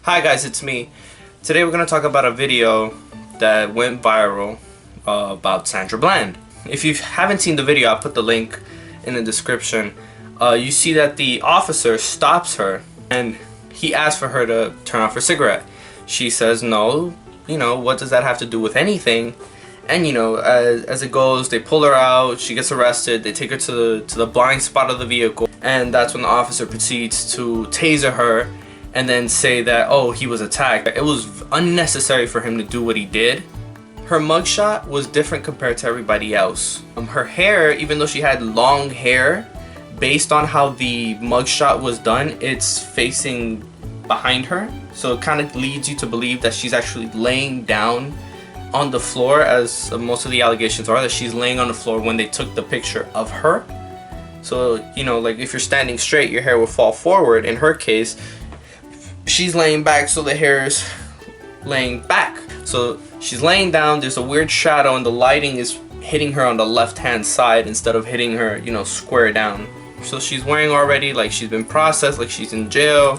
Hi guys, it's me. Today we're going to talk about a video that went viral about Sandra Bland. If you haven't seen the video, I'll put the link in the description. You see that the officer stops her and he asks for her to turn off her cigarette. She says no, what does that have to do with anything? And as it goes, they pull her out, she gets arrested, they take her to the blind spot of the vehicle, and that's when the officer proceeds to taser her and then say that, oh, he was attacked. It was unnecessary for him to do what he did. Her mugshot was different compared to everybody else. Her hair, even though she had long hair, based on how the mugshot was done, it's facing behind her. So it kind of leads you to believe that she's actually laying down on the floor, as most of the allegations are, that she's laying on the floor when they took the picture of her. So, like if you're standing straight, your hair will fall forward. In her case, she's laying back, so the hair is laying back. So she's laying down, there's a weird shadow, and the lighting is hitting her on the left hand side instead of hitting her, square down. So she's wearing already like she's been processed, like she's in jail.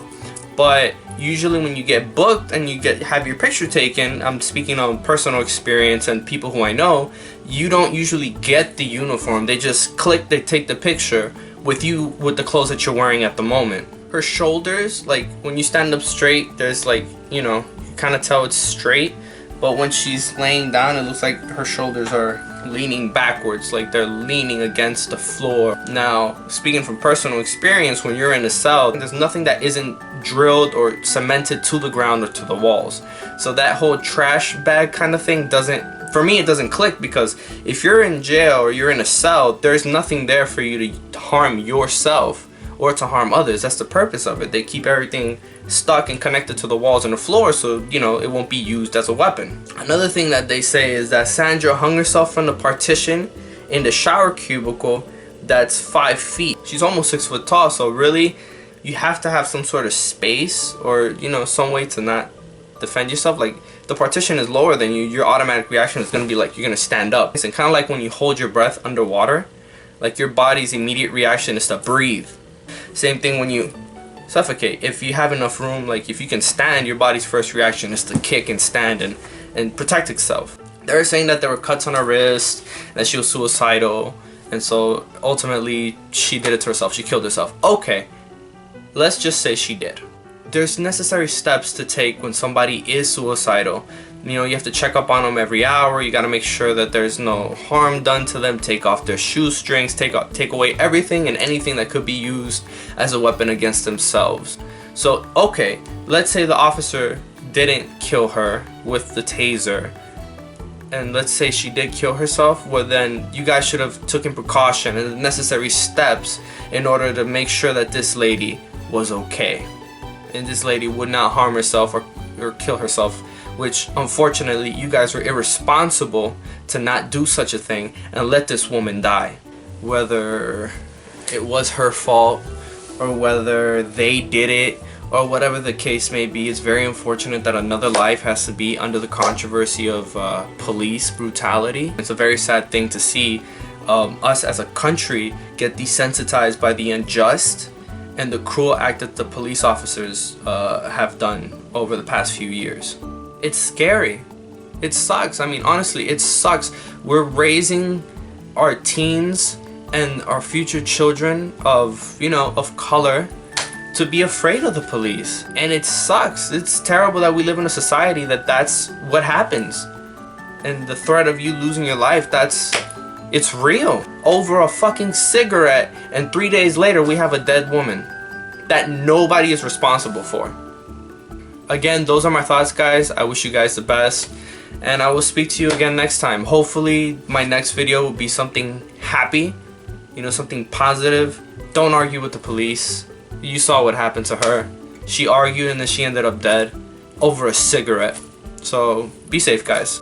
But usually when you get booked and you have your picture taken, I'm speaking on personal experience and people who I know, you don't usually get the uniform. They just click, they take the picture with you with the clothes that you're wearing at the moment. Her shoulders, like when you stand up straight, there's like, you kind of tell it's straight, but when she's laying down, it looks like her shoulders are leaning backwards, like they're leaning against the floor. Now, speaking from personal experience, when you're in a cell, there's nothing that isn't drilled or cemented to the ground or to the walls. So that whole trash bag kind of thing for me, it doesn't click, because if you're in jail or you're in a cell, there's nothing there for you to harm yourself or to harm others. That's the purpose of it. They keep everything stuck and connected to the walls and the floor, so it won't be used as a weapon. Another thing that they say is that Sandra hung herself from the partition in the shower cubicle that's 5 feet. She's almost 6 foot tall, so really you have to have some sort of space or some way to not defend yourself. Like, the partition is lower than you, your automatic reaction is going to be like you're going to stand up. It's kind of like when you hold your breath underwater, like your body's immediate reaction is to breathe. Same thing when you suffocate. If you have enough room, like if you can stand, your body's first reaction is to kick and stand and protect itself. They're saying that there were cuts on her wrist, that she was suicidal, and so ultimately she did it to herself. She killed herself. Okay, let's just say she did. There's necessary steps to take when somebody is suicidal. You have to check up on them every hour. You got to make sure that there's no harm done to them. Take off their shoestrings. Take away everything and anything that could be used as a weapon against themselves. So, okay, let's say the officer didn't kill her with the taser, and let's say she did kill herself. Well, then you guys should have taken precaution and the necessary steps in order to make sure that this lady was okay, and this lady would not harm herself or kill herself. Which, unfortunately, you guys were irresponsible to not do such a thing and let this woman die. Whether it was her fault or whether they did it or whatever the case may be, it's very unfortunate that another life has to be under the controversy of police brutality. It's a very sad thing to see us as a country get desensitized by the unjust and the cruel act that the police officers have done over the past few years. It's scary. It sucks. I mean, honestly, it sucks. We're raising our teens and our future children of color to be afraid of the police. And it sucks. It's terrible that we live in a society that's what happens. And the threat of you losing your life, it's real. Over a fucking cigarette, and 3 days later we have a dead woman that nobody is responsible for. Again, those are my thoughts, guys. I wish you guys the best, and I will speak to you again next time. Hopefully my next video will be something happy, something positive. Don't argue with the police. You saw what happened to her. She argued and then she ended up dead over a cigarette. So be safe, guys.